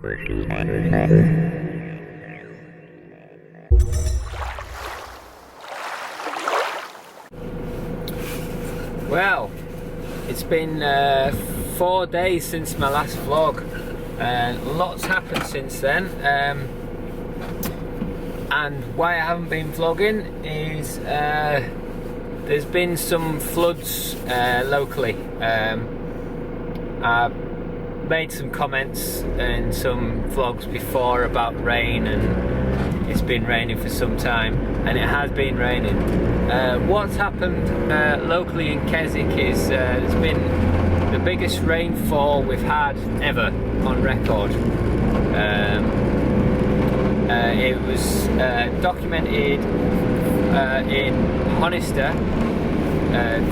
Well, it's been 4 days since my last vlog, and lots happened since then. And why I haven't been vlogging is there's been some floods locally. I made some comments in some vlogs before about rain, and it's been raining for some time, and it has been raining. What's happened locally in Keswick is there's been the biggest rainfall we've had ever on record. It was documented in Honister,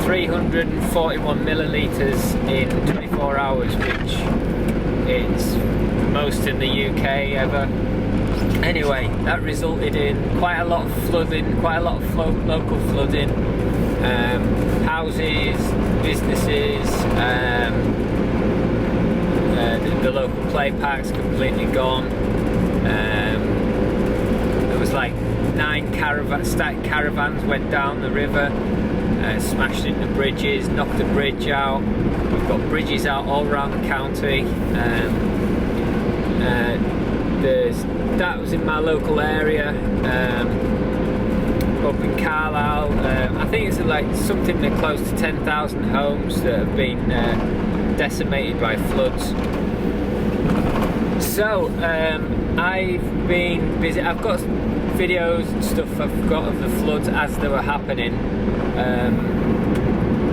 341 millilitres in 24 hours, which is most in the UK ever. Anyway, that resulted in quite a lot of flooding, quite a lot of local flooding, houses, businesses, the local play parks completely gone. There was like 9 static caravans went down the river, smashed into bridges, knocked the bridge out. We've got bridges out all around the county. That was in my local area. Up in Carlisle, I think it's like something like close to 10,000 homes that have been decimated by floods. So I've been busy. I've got videos and stuff I've got of the floods as they were happening.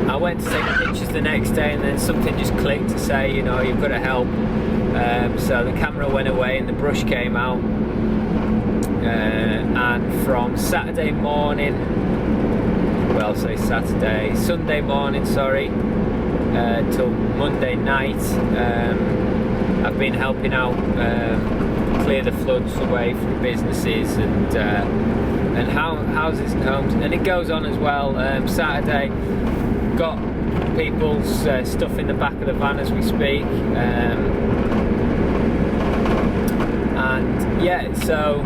I went to take pictures the next day, and then something just clicked to say, you know, you've got to help. So the camera went away and the brush came out. And from Sunday morning, sorry, till Monday night, I've been helping out clear the floods away from businesses and houses and homes, and it goes on as well. Saturday, got people's stuff in the back of the van as we speak, and yeah, so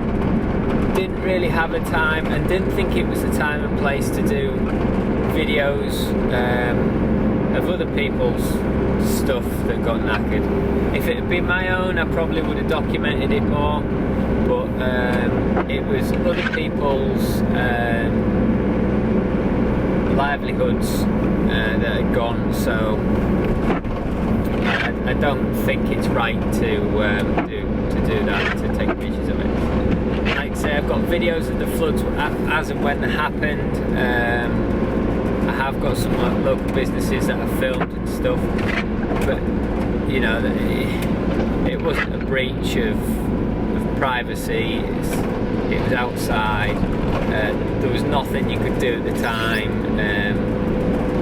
didn't really have a time, and didn't think it was the time and place to do videos of other people's stuff that got knackered. If it had been my own, I probably would have documented it more, but it was other people's livelihoods that had gone, so I don't think it's right to do that, to take pictures of it. Like I say, I've got videos of the floods as and when they happened. I have got some local businesses that I filmed and stuff, but you know, it wasn't a breach of privacy. It was outside. There was nothing you could do at the time.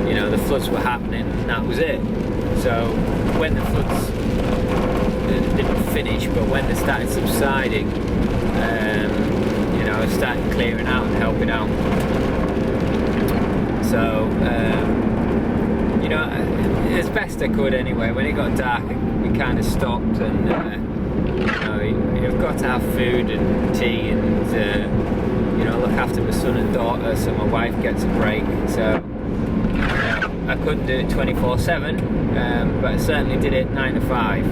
You know, the floods were happening, and that was it. So when the floods didn't finish, but when they started subsiding, you know, I started clearing out and helping out. So you know, as best I could anyway. When it got dark, we kind of stopped, and you know, you've got to have food and tea, and you know, look after my son and daughter so my wife gets a break. So I couldn't do it 24/7, but I certainly did it 9 to 5.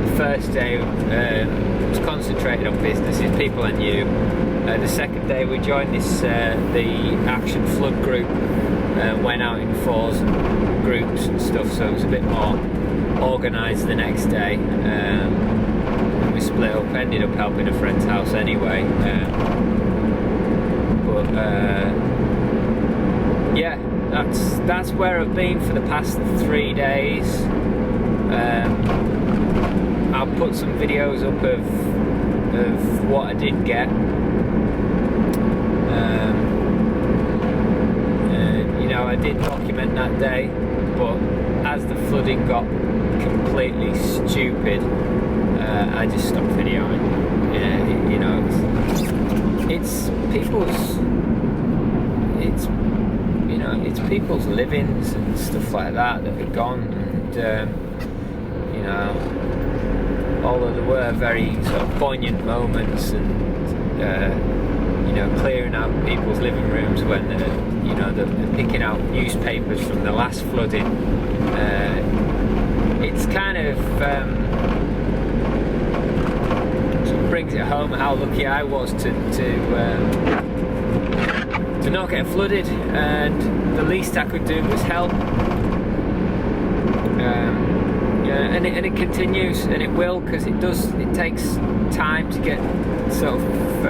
The first day was concentrated on businesses, people I knew. The second day we joined the Action Flood group, went out in 4s groups and stuff, so it was a bit more organised the next day. We split up, ended up helping a friend's house anyway. Yeah, that's where I've been for the past 3 days. I'll put some videos up of what I did get. You know, I did document that day, but as the flooding got completely stupid, I just stopped videoing. You know, it's people's livings and stuff like that are gone, and although there were very sort of poignant moments, and clearing out people's living rooms when they're picking out newspapers from the last flooding. It's kind of sort of brings it home how lucky I was to not get flooded, and the least I could do was help. And it continues, and it will, because it takes time to get sort of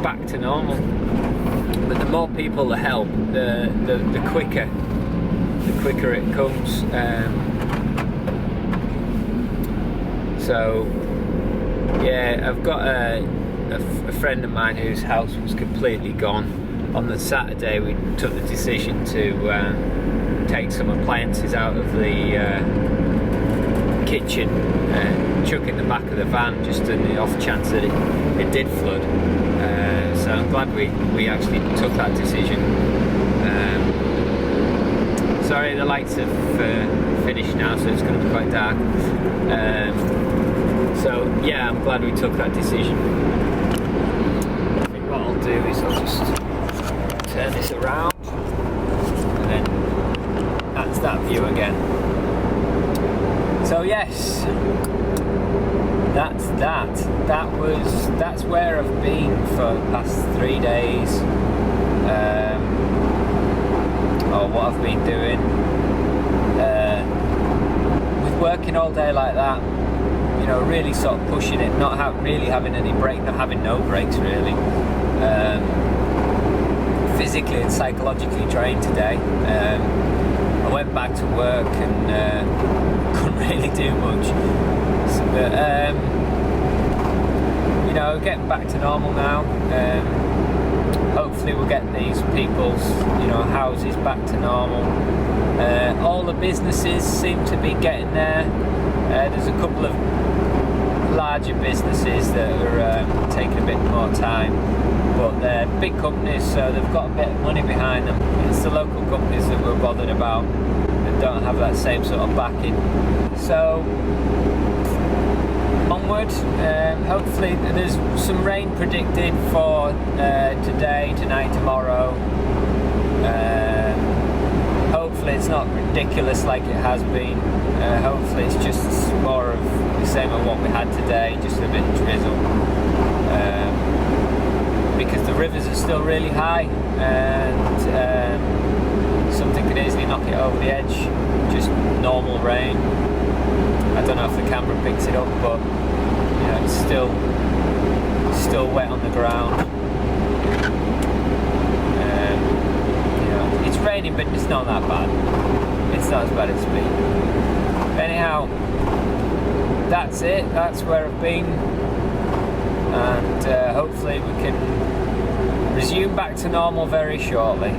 back to normal. But the more people that help, the quicker it comes. So yeah, I've got a friend of mine whose house was completely gone. On the Saturday, we took the decision to take some appliances out of the kitchen and chuck in the back of the van, just in the off chance that it did flood. So I'm glad we actually took that decision. Sorry, the lights have finished now, so it's going to be quite dark. So yeah, I'm glad we took that decision. I think what I'll do is I'll just turn this around, and then that's that view again. So yes, that's where I've been for the past 3 days, or what I've been doing. With working all day like that, really sort of pushing it, not really having any break, not having no breaks really. Physically and psychologically drained today. I went back to work and couldn't really do much. But getting back to normal now. Hopefully we'll get these people's houses back to normal. All the businesses seem to be getting there. There's a couple of larger businesses that are taking a bit more time, but they're big companies, so they've got a bit of money behind them. It's the local companies that we're bothered about that don't have that same sort of backing. So onward. Hopefully there's some rain predicted for today, tonight, tomorrow. Hopefully it's not ridiculous like it has been. Hopefully it's just more of the same of what we had today, just a bit of drizzle. Because the rivers are still really high, and something could easily knock it over the edge. Just normal rain. I don't know if the camera picks it up, but it's still wet on the ground. It's raining, but it's not that bad. It's not as bad as it's been. Anyhow, that's it. That's where I've been, and hopefully we can resume back to normal very shortly.